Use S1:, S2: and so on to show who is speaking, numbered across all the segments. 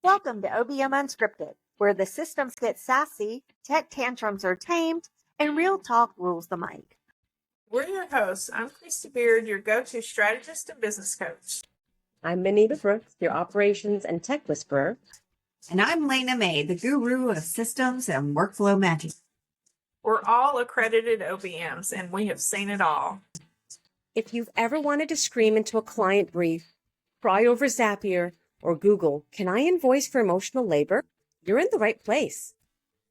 S1: Welcome to OBM Unscripted, where the systems get sassy, tech tantrums are tamed, and real talk rules the mic.
S2: We're your hosts. I'm Christy Beard, your go-to strategist and business coach.
S3: I'm Muneeba Brooks, your operations and tech whisperer.
S4: And I'm Layna Maye, the guru of systems and workflow magic.
S2: We're all accredited OBMs, and we have seen it all.
S3: If you've ever wanted to scream into a client brief, cry over Zapier, or Google, "Can I invoice for emotional labor?" you're in the right place.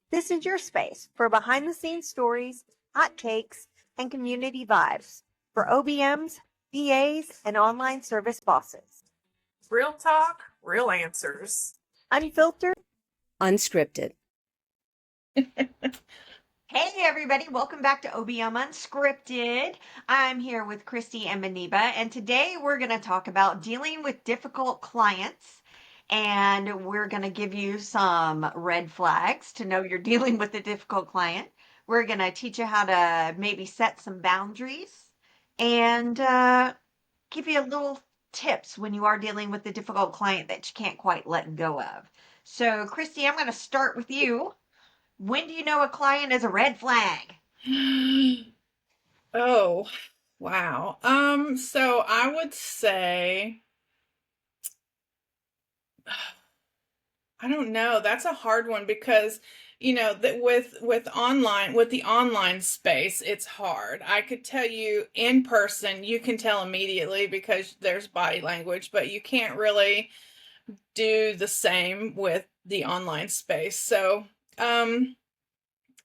S1: This is your space for behind-the-scenes stories, hot takes, and community vibes for OBMs, VAs, and online service bosses.
S2: Real talk, real answers.
S1: Unfiltered,
S3: Unscripted.
S4: Hey everybody, welcome back to OBM Unscripted. I'm here with Christy and Muneeba, and today we're going to talk about dealing with difficult clients, and we're going to give you some red flags to know you're dealing with a difficult client. We're going to teach you how to maybe set some boundaries and give you a little tips when you are dealing with a difficult client that you can't quite let go of. So Christy, I'm going to start with you. When do you know a client is a red flag?
S2: Oh, wow. So I would say, I don't know. That's a hard one because, that with the online space, it's hard. I could tell you in person, you can tell immediately because there's body language, but you can't really do the same with the online space. So,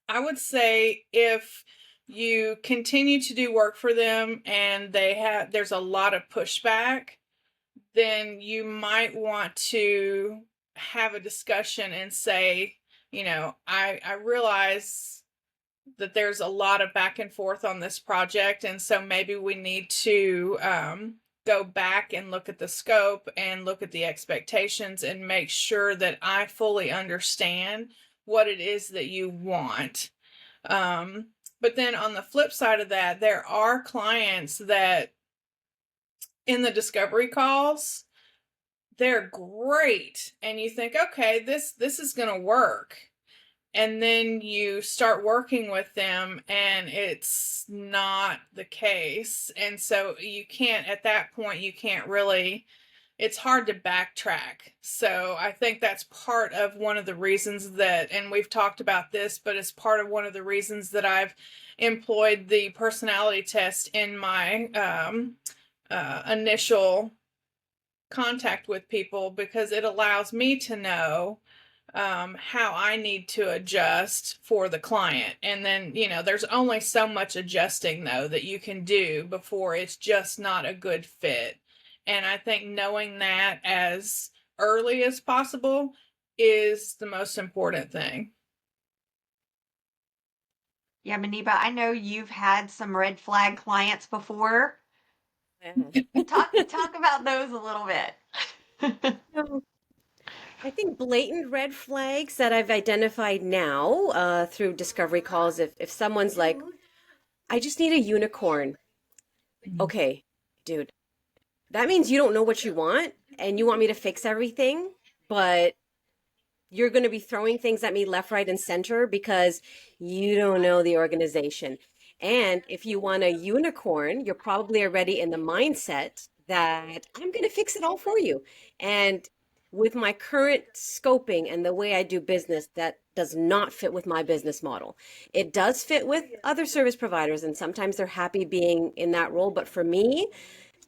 S2: I would say if you continue to do work for them and there's a lot of pushback, then you might want to have a discussion and say, I realize that there's a lot of back and forth on this project. And so maybe we need to go back and look at the scope and look at the expectations and make sure that I fully understand what it is that you want. But then on the flip side of that, there are clients that in the discovery calls, they're great. And you think, okay, this is going to work. And then you start working with them and it's not the case. And so at that point, it's hard to backtrack. So I think that's part of one of the reasons and we've talked about this, but it's part of one of the reasons that I've employed the personality test in my initial contact with people, because it allows me to know how I need to adjust for the client. And then, there's only so much adjusting though that you can do before it's just not a good fit. And I think knowing that as early as possible is the most important thing.
S4: Yeah, Muneeba, I know you've had some red flag clients before. Talk about those a little bit.
S3: I think blatant red flags that I've identified now through discovery calls, if someone's like, "I just need a unicorn." Okay, dude. That means you don't know what you want and you want me to fix everything, but you're going to be throwing things at me left, right, and center because you don't know the organization. And if you want a unicorn, you're probably already in the mindset that I'm going to fix it all for you. And with my current scoping and the way I do business, that does not fit with my business model. It does fit with other service providers, and sometimes they're happy being in that role. But for me,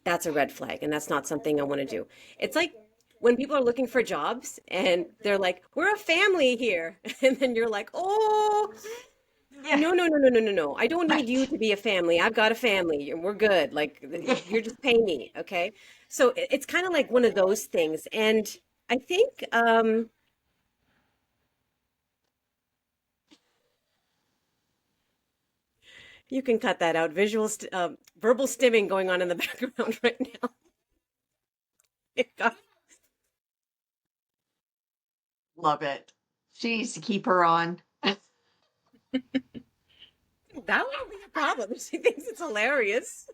S3: that's a red flag, and that's not something I want to do. It's like when people are looking for jobs and they're like, "We're a family here." And then you're like, "Oh,
S4: Yeah.
S3: No. I don't need you to be a family. I've got a family and we're good. Like, you're just paying me." Okay. So it's kind of like one of those things. And I think, you can cut that out. Verbal stimming going on in the background right now.
S4: Love it. She needs to keep her on.
S3: That won't be a problem. She thinks it's hilarious.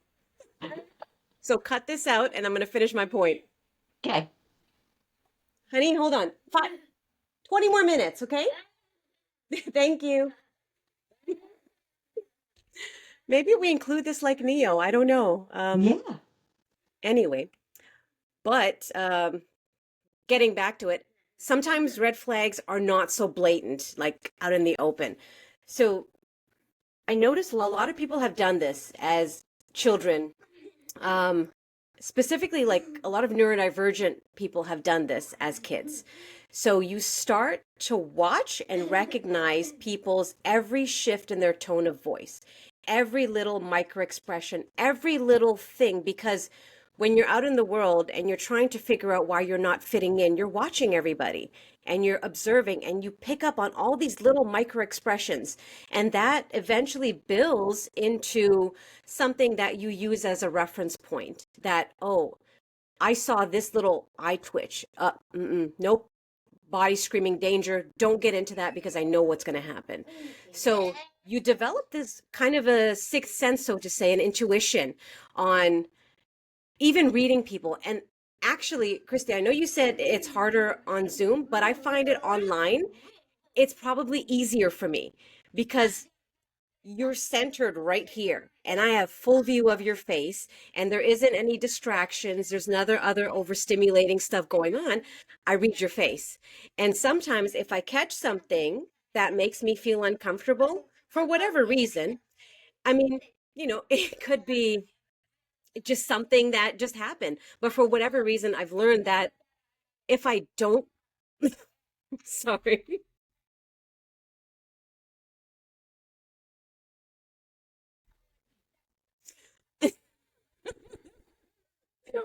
S3: So cut this out and I'm going to finish my point.
S4: Okay.
S3: Honey, hold on. 20 more minutes, okay? Thank you. Maybe we include this like Neo. I don't know.
S4: Yeah.
S3: Anyway, but getting back to it, sometimes red flags are not so blatant, like out in the open. So I noticed a lot of people have done this as children. Specifically, like a lot of neurodivergent people have done this as kids. So you start to watch and recognize people's every shift in their tone of voice, every little micro expression, every little thing, because when you're out in the world and you're trying to figure out why you're not fitting in, you're watching everybody and you're observing and you pick up on all these little micro expressions. And that eventually builds into something that you use as a reference point that, oh, I saw this little eye twitch. Nope. Body screaming danger. Don't get into that because I know what's going to happen. So you develop this kind of a sixth sense, so to say, an intuition on even reading people. And actually, Christy, I know you said it's harder on Zoom, but I find it online, it's probably easier for me because you're centered right here and I have full view of your face and there isn't any distractions. There's other overstimulating stuff going on. I read your face. And sometimes if I catch something that makes me feel uncomfortable for whatever reason, I mean, it could be just something that just happened. But for whatever reason, I've learned that if I don't, sorry.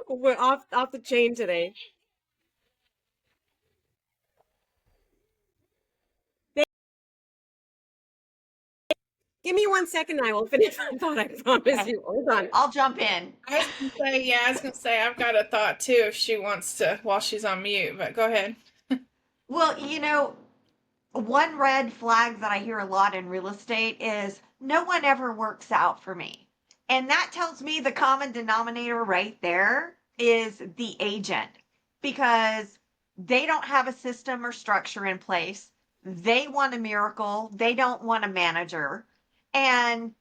S3: We're off the chain today. Give me 1 second and I will finish my thought. I promise you. Hold on.
S4: I'll jump in.
S2: I was gonna say I've got a thought too if she wants to while she's on mute, but go ahead.
S4: Well, one red flag that I hear a lot in real estate is no one ever works out for me. And that tells me the common denominator right there is the agent because they don't have a system or structure in place. They want a miracle. They don't want a manager. And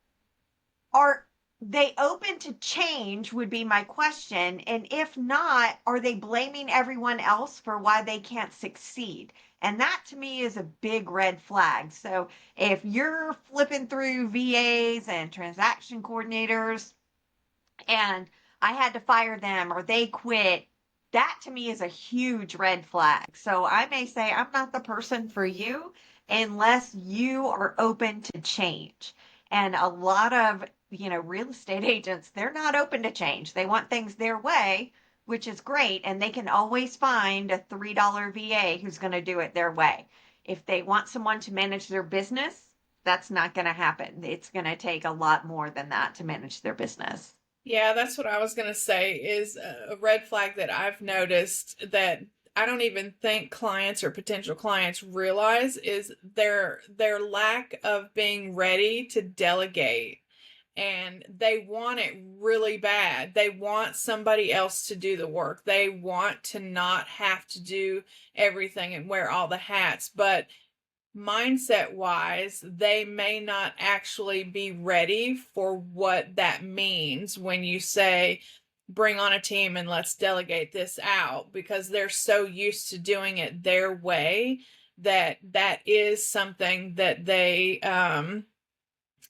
S4: are they open to change would be my question. And if not, are they blaming everyone else for why they can't succeed? And that to me is a big red flag. So if you're flipping through VAs and transaction coordinators and I had to fire them or they quit, that to me is a huge red flag. So I may say I'm not the person for you unless you are open to change. And a lot of, real estate agents, they're not open to change. They want things their way, which is great. And they can always find a $3 VA who's going to do it their way. If they want someone to manage their business, that's not going to happen. It's going to take a lot more than that to manage their business.
S2: Yeah, that's what I was gonna say is a red flag that I've noticed that I don't even think clients or potential clients realize is their lack of being ready to delegate. And they want it really bad. They want somebody else to do the work. They want to not have to do everything and wear all the hats. But mindset wise, they may not actually be ready for what that means when you say, bring on a team and let's delegate this out, because they're so used to doing it their way that is something that they,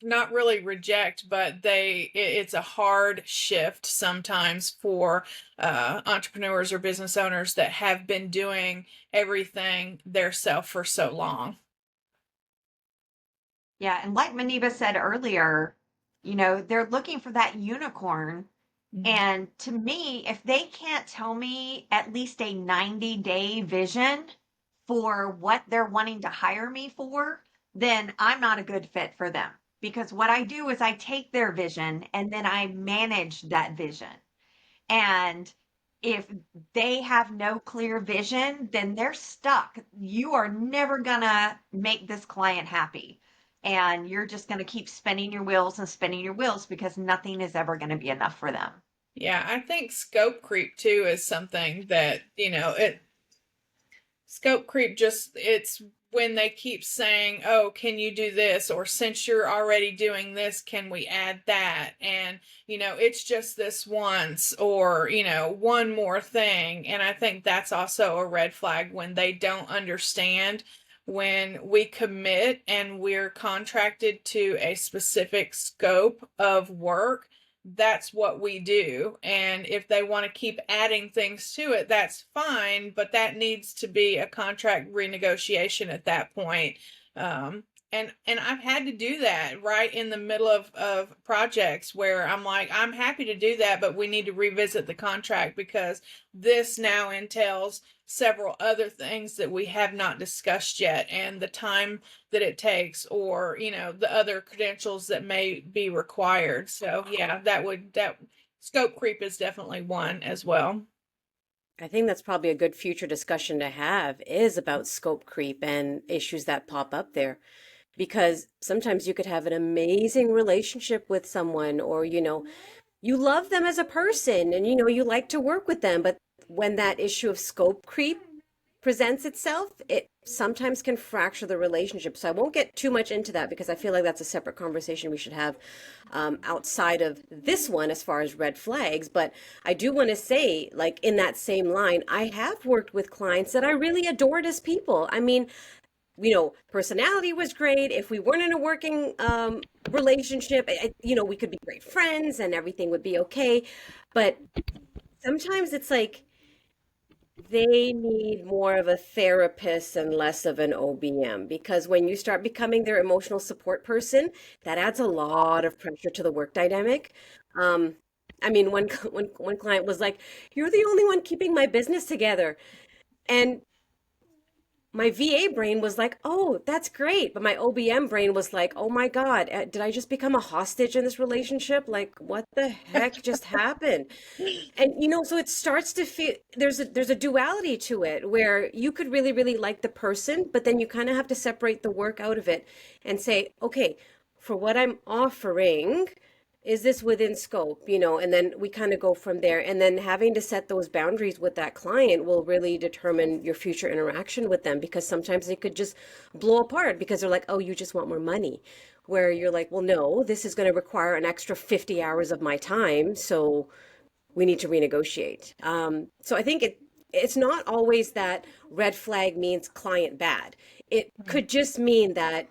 S2: not really reject, but it's a hard shift sometimes for entrepreneurs or business owners that have been doing everything theirself for so long.
S4: Yeah, and like Muneeba said earlier, they're looking for that unicorn. And to me, if they can't tell me at least a 90-day vision for what they're wanting to hire me for, then I'm not a good fit for them. Because what I do is I take their vision and then I manage that vision. And if they have no clear vision, then they're stuck. You are never going to make this client happy. And you're just going to keep spinning your wheels and spinning your wheels because nothing is ever going to be enough for them.
S2: Yeah, I think scope creep too is something that, scope creep, just it's when they keep saying, oh, can you do this? Or since you're already doing this, can we add that? And, it's just this once, or, one more thing. And I think that's also a red flag when they don't understand when we commit and we're contracted to a specific scope of work. That's what we do. And if they want to keep adding things to it, that's fine, but that needs to be a contract renegotiation at that point. And I've had to do that right in the middle of projects where I'm like, I'm happy to do that, but we need to revisit the contract because this now entails several other things that we have not discussed yet, and the time that it takes, or the other credentials that may be required. So yeah, that scope creep is definitely one as well.
S3: I think that's probably a good future discussion to have is about scope creep and issues that pop up there. Because sometimes you could have an amazing relationship with someone, or you love them as a person, and you like to work with them, but when that issue of scope creep presents itself, it sometimes can fracture the relationship. So I won't get too much into that because I feel like that's a separate conversation we should have outside of this one as far as red flags. But I do want to say, like, in that same line, I have worked with clients that I really adored as people. I mean, personality was great. If we weren't in a working relationship, we could be great friends and everything would be okay. But sometimes it's like they need more of a therapist and less of an OBM, because when you start becoming their emotional support person, that adds a lot of pressure to the work dynamic. I mean, one client was like, "You're the only one keeping my business together," and my VA brain was like, oh, that's great. But my OBM brain was like, oh my God, did I just become a hostage in this relationship? Like, what the heck just happened? And, so it starts to feel there's a duality to it where you could really, really like the person, but then you kind of have to separate the work out of it and say, okay, for what I'm offering, is this within scope, and then we kind of go from there. And then having to set those boundaries with that client will really determine your future interaction with them, because sometimes it could just blow apart because they're like, oh, you just want more money, where you're like, well, no, this is going to require an extra 50 hours of my time, so we need to renegotiate. So I think it's not always that red flag means client bad. It could just mean that,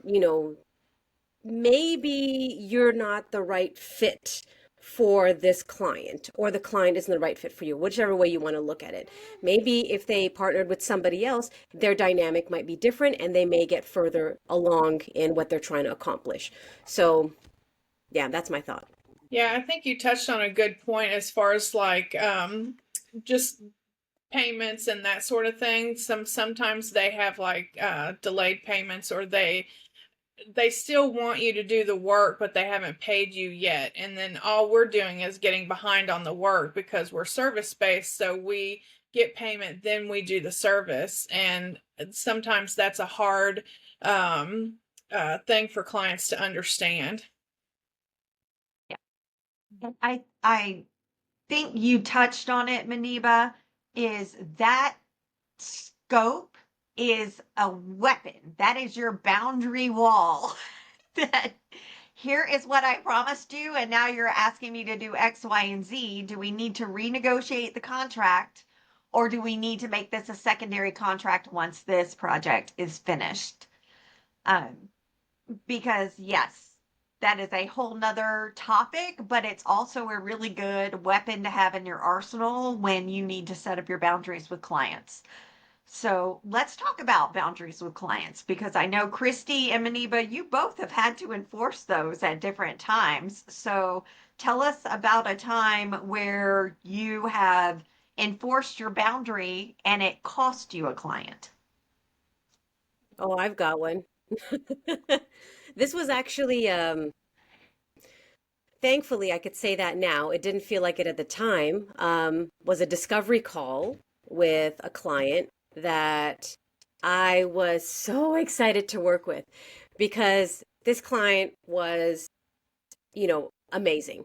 S3: maybe you're not the right fit for this client, or the client isn't the right fit for you, whichever way you want to look at it. Maybe if they partnered with somebody else, their dynamic might be different and they may get further along in what they're trying to accomplish. So yeah, that's my thought.
S2: Yeah, I think you touched on a good point as far as like just payments and that sort of thing. Sometimes they have like delayed payments, or they still want you to do the work, but they haven't paid you yet. And then all we're doing is getting behind on the work because we're service based. So we get payment, then we do the service. And sometimes that's a hard thing for clients to understand.
S4: Yeah. I think you touched on it, Muneeba, is that scope is a weapon. That is your boundary wall. That here is what I promised you, and now you're asking me to do X, Y, and Z. Do we need to renegotiate the contract, or do we need to make this a secondary contract once this project is finished? Because yes, that is a whole nother topic, but it's also a really good weapon to have in your arsenal when you need to set up your boundaries with clients. So let's talk about boundaries with clients, because I know Christy and Muneeba, you both have had to enforce those at different times. So tell us about a time where you have enforced your boundary and it cost you a client.
S3: Oh, I've got one. This was actually, thankfully, I could say that now. It didn't feel like it at the time. Was a discovery call with a client that I was so excited to work with, because this client was, amazing.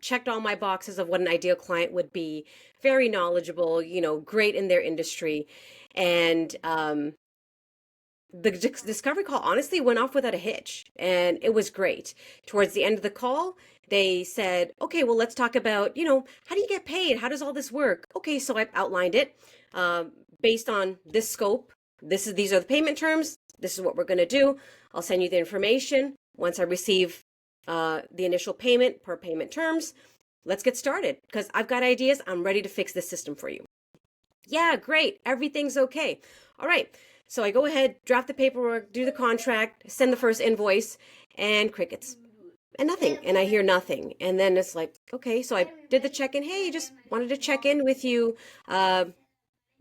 S3: Checked all my boxes of what an ideal client would be, very knowledgeable, great in their industry. And the discovery call honestly went off without a hitch, and it was great. Towards the end of the call, they said, okay, well, let's talk about, how do you get paid? How does all this work? Okay, so I outlined it based on this scope. These are the payment terms. This is what we're going to do. I'll send you the information once I receive the initial payment per payment terms. Let's get started because I've got ideas. I'm ready to fix this system for you. Yeah, great. Everything's okay. All right. So I go ahead, draft the paperwork, do the contract, send the first invoice, and crickets. And nothing. And I hear nothing. And then it's like, okay, so I did the check-in. Hey, just wanted to check in with you.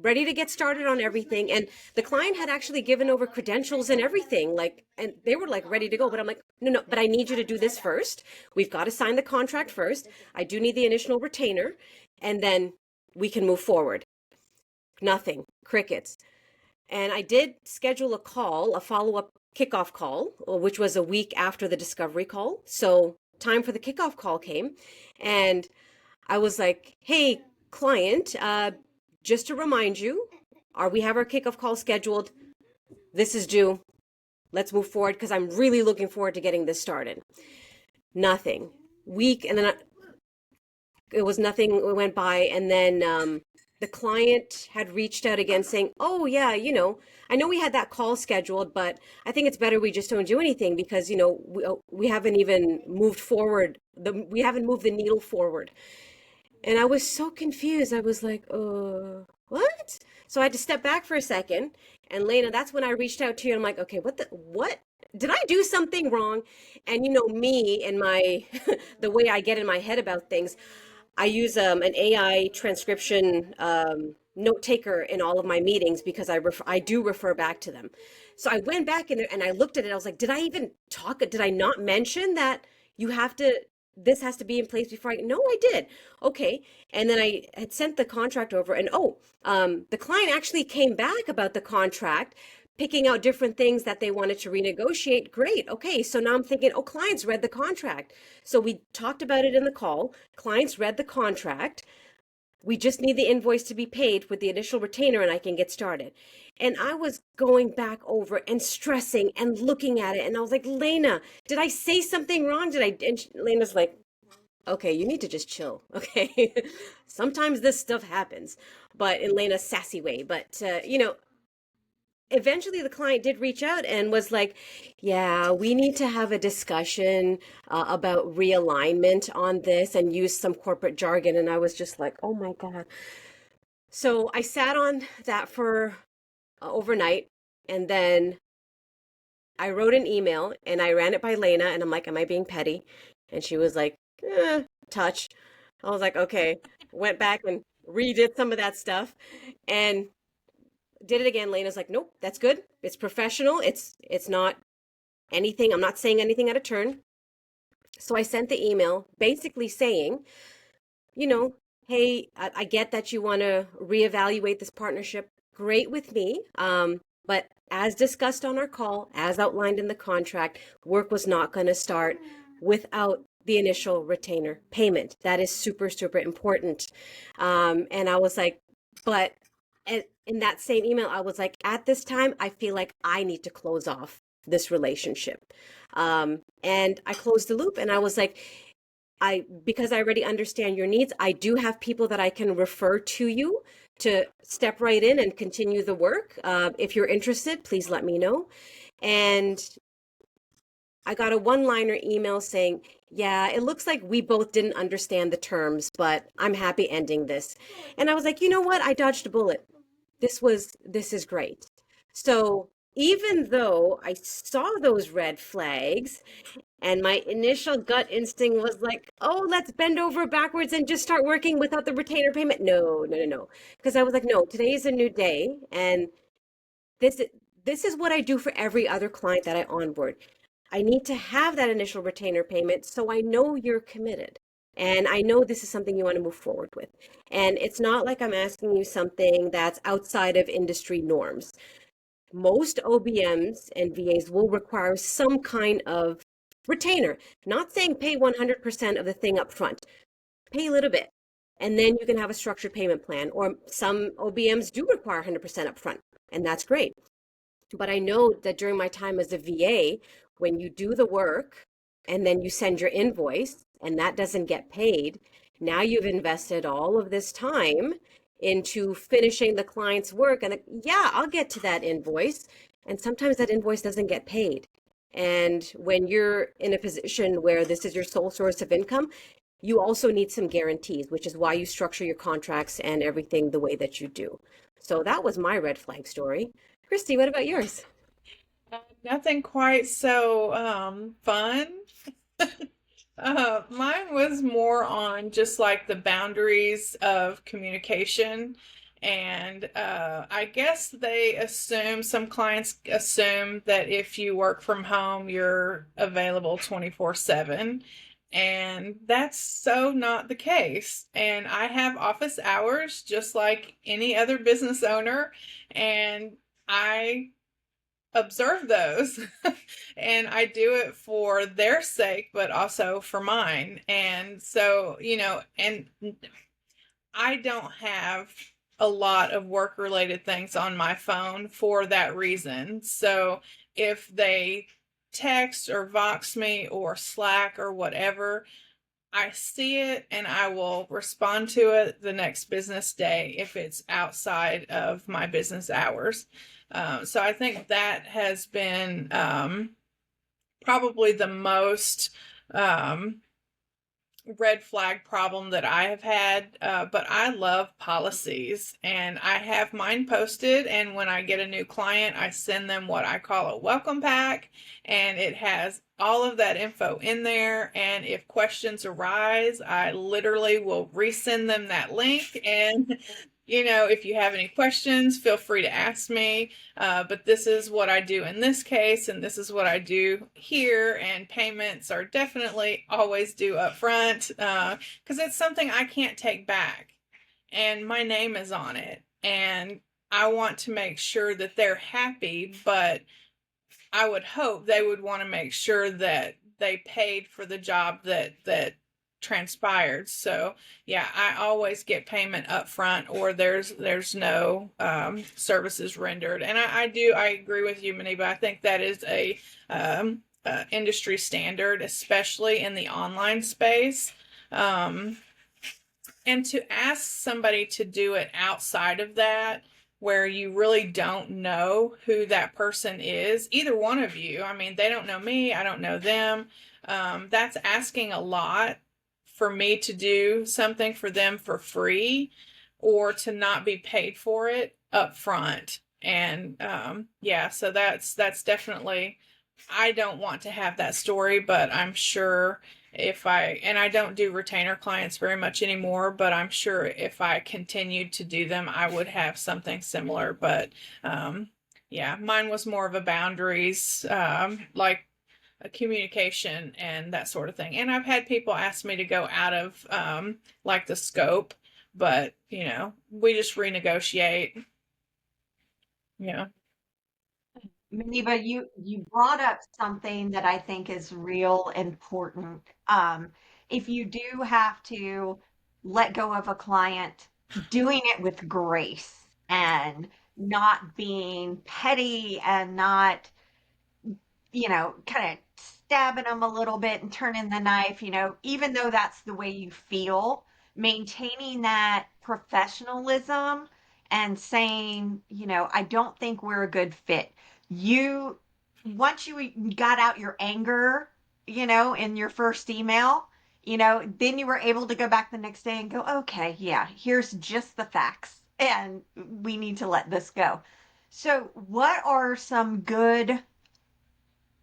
S3: Ready to get started on everything. And the client had actually given over credentials and everything, and they were ready to go. But I'm like, no, but I need you to do this first. We've got to sign the contract first. I do need the initial retainer, and then we can move forward. Nothing. Crickets. And I did schedule a call, a follow-up kickoff call, which was a week after the discovery call. So time for the kickoff call came, and I was like, hey, client, just to remind you, we have our kickoff call scheduled. This is due. Let's move forward because I'm really looking forward to getting this started. Nothing. Week, and then it was nothing went by, and then the client had reached out again saying, oh yeah, I know we had that call scheduled, but I think it's better we just don't do anything because, we haven't even moved forward. We haven't moved the needle forward. And I was so confused. I was like, what? So I had to step back for a second. And Layna, that's when I reached out to you. I'm like, okay, what? Did I do something wrong? And me and my, the way I get in my head about things, I use an AI transcription note taker in all of my meetings because I do refer back to them. So I went back in there and I looked at it. I was like, did I not mention that this has to be in place before no, I did. Okay. And then I had sent the contract over, and the client actually came back about the contract, picking out different things that they wanted to renegotiate. Great. Okay. So now I'm thinking, clients read the contract. So we talked about it in the call. Clients read the contract. We just need the invoice to be paid with the initial retainer and I can get started. And I was going back over and stressing and looking at it. And I was like, Layna, did I say something wrong? And Layna's like, okay, you need to just chill. Okay. Sometimes this stuff happens, but in Layna's sassy way. But, eventually the client did reach out and was like, yeah, we need to have a discussion about realignment on this, and use some corporate jargon. And I was just like, oh my God. So I sat on that for overnight, and then I wrote an email and I ran it by Layna, and I'm like, am I being petty? And she was like, touch. I was like, okay. Went back and redid some of that stuff and did it again. Layna's like, nope, that's good. It's professional. It's not anything. I'm not saying anything out of turn. So I sent the email basically saying, hey, I get that you want to reevaluate this partnership. Great with me. But as discussed on our call, as outlined in the contract, work was not going to start without the initial retainer payment. That is super, super important. And I was like, but in that same email, I was like, at this time, I feel like I need to close off this relationship. And I closed the loop, and I was like, because I already understand your needs, I do have people that I can refer to you to step right in and continue the work. If you're interested, please let me know. And I got a one-liner email saying, yeah, it looks like we both didn't understand the terms, but I'm happy ending this. And I was like, you know what? I dodged a bullet. This is great. So even though I saw those red flags and my initial gut instinct was like, oh, let's bend over backwards and just start working without the retainer payment. No. Because I was like, no, today is a new day. And this is what I do for every other client that I onboard. I need to have that initial retainer payment so I know you're committed. And I know this is something you want to move forward with. And it's not like I'm asking you something that's outside of industry norms. Most OBMs and VAs will require some kind of retainer. Not saying pay 100% of the thing up front. Pay a little bit. And then you can have a structured payment plan. Or some OBMs do require 100% up front. and that's great. But I know that during my time as a VA, when you do the work and then you send your invoice and that doesn't get paid, now you've invested all of this time into finishing the client's work. And yeah, I'll get to that invoice. And sometimes that invoice doesn't get paid. And when you're in a position where this is your sole source of income, you also need some guarantees, which is why you structure your contracts and everything the way that you do. So that was my red flag story. Christy, what about yours?
S2: Nothing quite so fun. Mine was more on just like the boundaries of communication. And I guess some clients assume that if you work from home, you're available 24/7. And that's so not the case. And I have office hours just like any other business owner. And I observe those and I do it for their sake, but also for mine. And so, and I don't have a lot of work related things on my phone for that reason. So if they text or Vox me or Slack or whatever, I see it and I will respond to it the next business day if it's outside of my business hours. So I think that has been probably the most red flag problem that I have had, but I love policies and I have mine posted, and when I get a new client, I send them what I call a welcome pack, and it has all of that info in there, and if questions arise, I literally will resend them that link, and if you have any questions, feel free to ask me. But this is what I do in this case, and this is what I do here. And payments are definitely always due up front because it's something I can't take back. And my name is on it. And I want to make sure that they're happy, but I would hope they would want to make sure that they paid for the job that transpired. So yeah, I always get payment up front or there's no services rendered. And I agree with you, Muneeba. I think that is a industry standard, especially in the online space. And to ask somebody to do it outside of that, where you really don't know who that person is, either one of you, I mean, they don't know me, I don't know them. That's asking a lot for me to do something for them for free or to not be paid for it up front. And yeah, so that's definitely, I don't want to have that story, but I'm sure and I don't do retainer clients very much anymore, but I'm sure if I continued to do them, I would have something similar. But yeah, mine was more of a boundaries, like a communication and that sort of thing. And I've had people ask me to go out of like the scope, but we just renegotiate. Yeah.
S4: Muneeba, you brought up something that I think is real important. If you do have to let go of a client, doing it with grace and not being petty and not, kind of stabbing them a little bit and turning the knife, even though that's the way you feel, maintaining that professionalism and saying, I don't think we're a good fit. Once you got out your anger, in your first email, then you were able to go back the next day and go, okay, yeah, here's just the facts and we need to let this go. So what are some good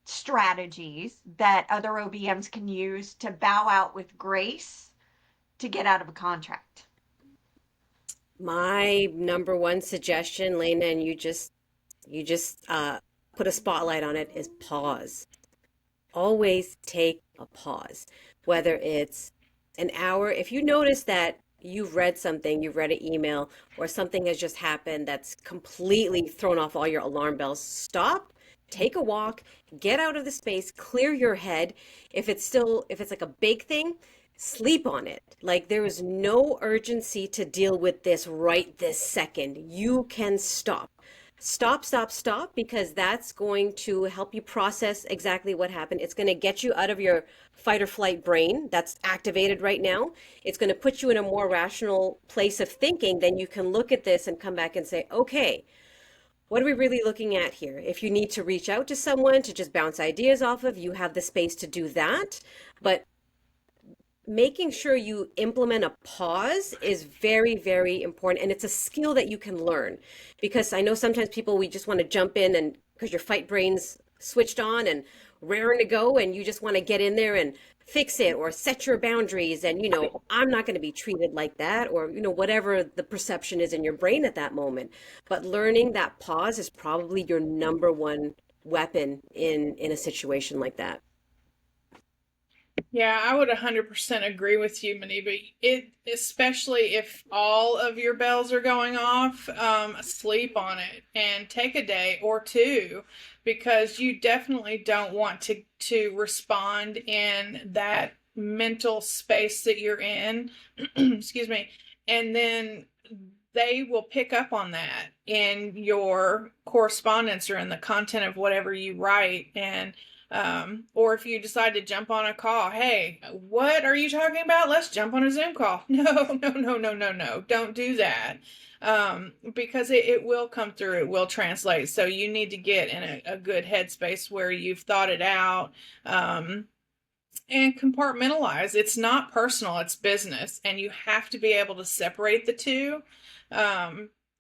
S4: strategies that other OBMs can use to bow out with grace to get out of a contract?
S3: My number one suggestion, Layna, and you just put a spotlight on it, is pause. Always take a pause, whether it's an hour. If you notice that you've read an email, or something has just happened that's completely thrown off all your alarm bells, stop, take a walk, get out of the space, clear your head. If it's like a big thing, sleep on it. Like, there is no urgency to deal with this right this second. You can stop. stop, stop, stop, because that's going to help you process exactly what happened. It's going to get you out of your fight or flight brain that's activated right now. It's going to put you in a more rational place of thinking. Then you can look at this and come back and say, okay, what are we really looking at here? If you need to reach out to someone to just bounce ideas off of, you have the space to do that. But making sure you implement a pause is very, very important. And it's a skill that you can learn, because I know sometimes people, we just want to jump in, and because your fight brain's switched on and raring to go, and you just want to get in there and fix it or set your boundaries. And, I'm not going to be treated like that, or, whatever the perception is in your brain at that moment. But learning that pause is probably your number one weapon in a situation like that.
S2: Yeah, I would 100% agree with you, Muneeba. Especially if all of your bells are going off, sleep on it and take a day or two, because you definitely don't want to respond in that mental space that you're in. Excuse me. And then they will pick up on that in your correspondence or in the content of whatever you write. And or if you decide to jump on a call, hey, what are you talking about? Let's jump on a Zoom call. No. Don't do that. Because it will come through, it will translate. So you need to get in a good headspace where you've thought it out, and compartmentalize. It's not personal, it's business. And you have to be able to separate the two.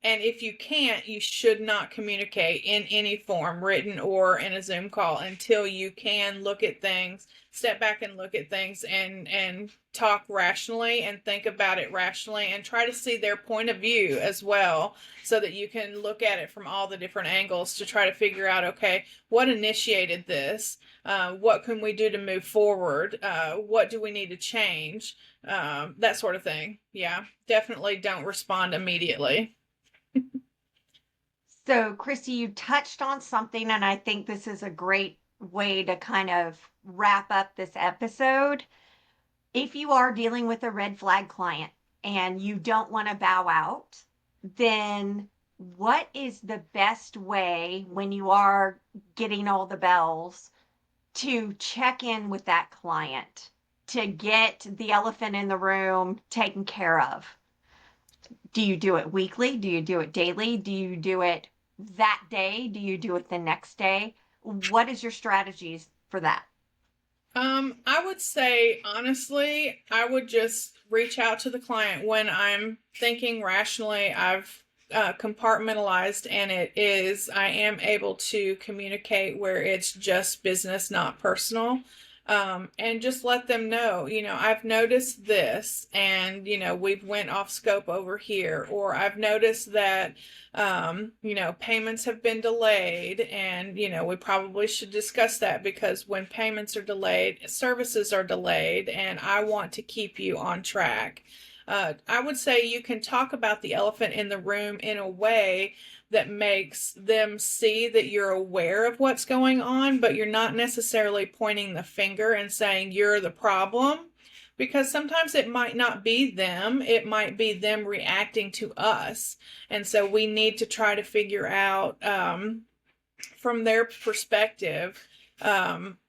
S2: And if you can't, you should not communicate in any form, written or in a Zoom call, until you can look at things, step back and look at things, and talk rationally and think about it rationally, and try to see their point of view as well, so that you can look at it from all the different angles to try to figure out, okay, what initiated this? What can we do to move forward? What do we need to change? That sort of thing. Yeah, definitely don't respond immediately.
S4: So, Christy, you touched on something, and I think this is a great way to kind of wrap up this episode. If you are dealing with a red flag client and you don't want to bow out, then what is the best way, when you are getting all the bells, to check in with that client to get the elephant in the room taken care of? Do you do it weekly? Do you do it daily? Do you do it that day? Do you do it the next day? What is your strategies for that?
S2: I would say, honestly, I would just reach out to the client when I'm thinking rationally. I've compartmentalized, and I am able to communicate where it's just business, not personal. And just let them know, I've noticed this, and, we've went off scope over here, or I've noticed that, payments have been delayed, and, we probably should discuss that, because when payments are delayed, services are delayed, and I want to keep you on track. I would say you can talk about the elephant in the room in a way that makes them see that you're aware of what's going on, but you're not necessarily pointing the finger and saying you're the problem, because sometimes it might not be them. It might be them reacting to us. And so we need to try to figure out, from their perspective,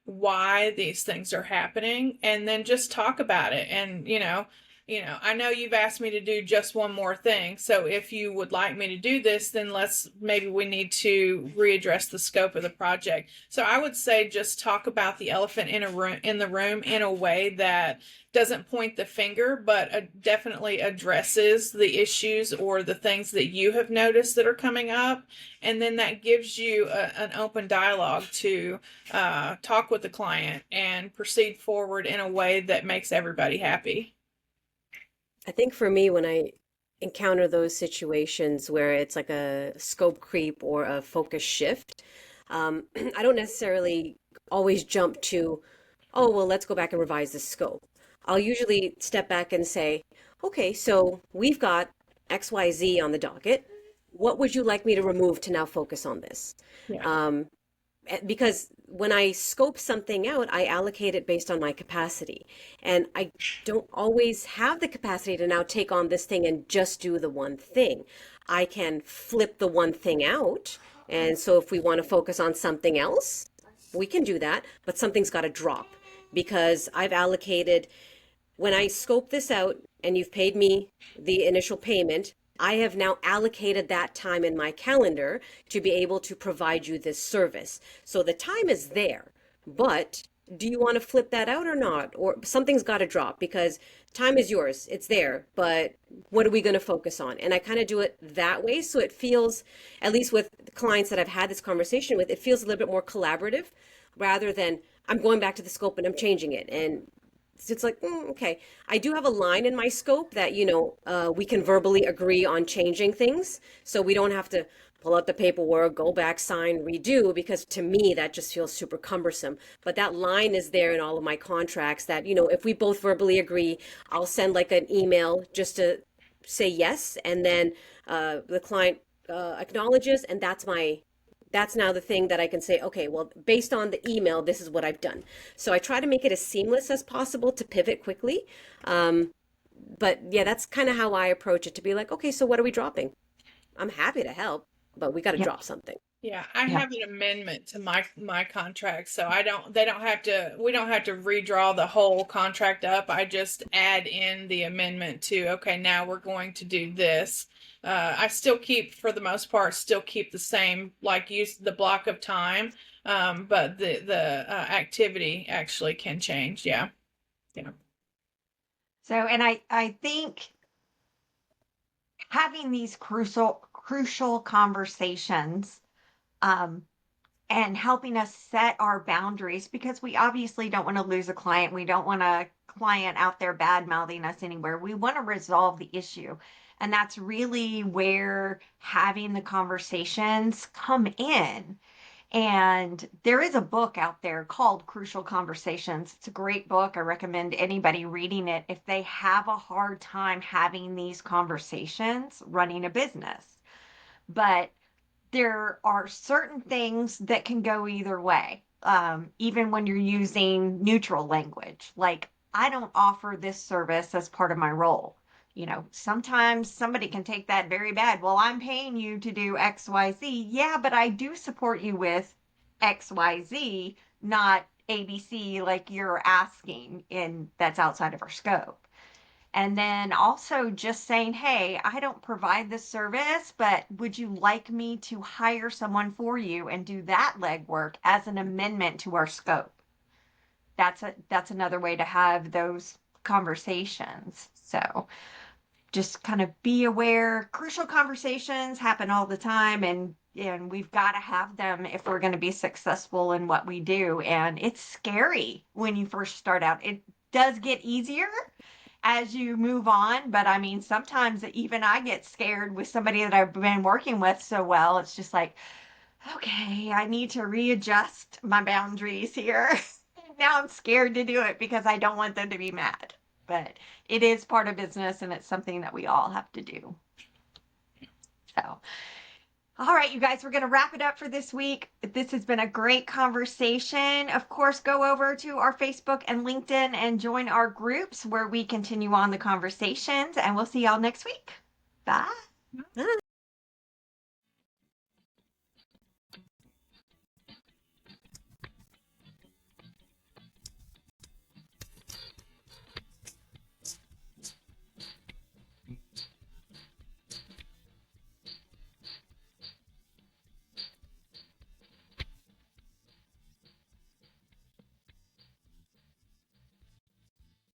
S2: why these things are happening, and then just talk about it. And, I know you've asked me to do just one more thing. So if you would like me to do this, then maybe we need to readdress the scope of the project. So I would say just talk about the elephant in the room in a way that doesn't point the finger, but definitely addresses the issues or the things that you have noticed that are coming up. And then that gives you an open dialogue to talk with the client and proceed forward in a way that makes everybody happy.
S3: I think for me, when I encounter those situations where it's like a scope creep or a focus shift, I don't necessarily always jump to, oh, well, let's go back and revise the scope. I'll usually step back and say, okay, so we've got XYZ on the docket. What would you like me to remove to now focus on this?
S2: Yeah.
S3: Because when I scope something out, I allocate it based on my capacity. And I don't always have the capacity to now take on this thing and just do the one thing. I can flip the one thing out. And so if we want to focus on something else, we can do that, but something's got to drop because I've allocated, when I scope this out and you've paid me the initial payment, I have now allocated that time in my calendar to be able to provide you this service. So the time is there, but do you want to flip that out or not? Or something's got to drop because time is yours. It's there, but what are we going to focus on? And I kind of do it that way. So it feels, at least with the clients that I've had this conversation with, it feels a little bit more collaborative rather than I'm going back to the scope and I'm changing it. And it's like, okay, I do have a line in my scope that, we can verbally agree on changing things. So we don't have to pull out the paperwork, go back, sign, redo, because to me, that just feels super cumbersome. But that line is there in all of my contracts that, if we both verbally agree, I'll send like an email just to say yes. And then the client acknowledges, and that's now the thing that I can say, okay, well, based on the email, this is what I've done. So I try to make it as seamless as possible to pivot quickly. But yeah, that's kind of how I approach it, to be like, okay, so what are we dropping? I'm happy to help, but we got to drop something.
S2: Yeah, I have an amendment to my contract, so we don't have to redraw the whole contract up. I just add in the amendment to, okay, now we're going to do this. I still keep, for the most part, the same, like use the block of time, but the activity actually can change. Yeah.
S4: So, and I think having these crucial conversations, and helping us set our boundaries, because we obviously don't want to lose a client. We don't want a client out there bad mouthing us anywhere. We want to resolve the issue. And that's really where having the conversations come in. And there is a book out there called Crucial Conversations. It's a great book. I recommend anybody reading it if they have a hard time having these conversations running a business. But there are certain things that can go either way, even when you're using neutral language. Like, I don't offer this service as part of my role. Sometimes somebody can take that very bad. Well, I'm paying you to do XYZ. Yeah, but I do support you with XYZ, not ABC like you're asking, and that's outside of our scope. And then also just saying, hey, I don't provide this service, but would you like me to hire someone for you and do that legwork as an amendment to our scope? That's another way to have those conversations. So just kind of be aware. Crucial conversations happen all the time, and we've got to have them if we're going to be successful in what we do. And it's scary when you first start out. It does get easier as you move on, but I mean, sometimes even I get scared with somebody that I've been working with so well. It's just like, okay, I need to readjust my boundaries here. Now I'm scared to do it because I don't want them to be mad. But it is part of business, and it's something that we all have to do. So, all right, you guys, we're going to wrap it up for this week. This has been a great conversation. Of course, go over to our Facebook and LinkedIn and join our groups where we continue on the conversations, and we'll see y'all next week. Bye.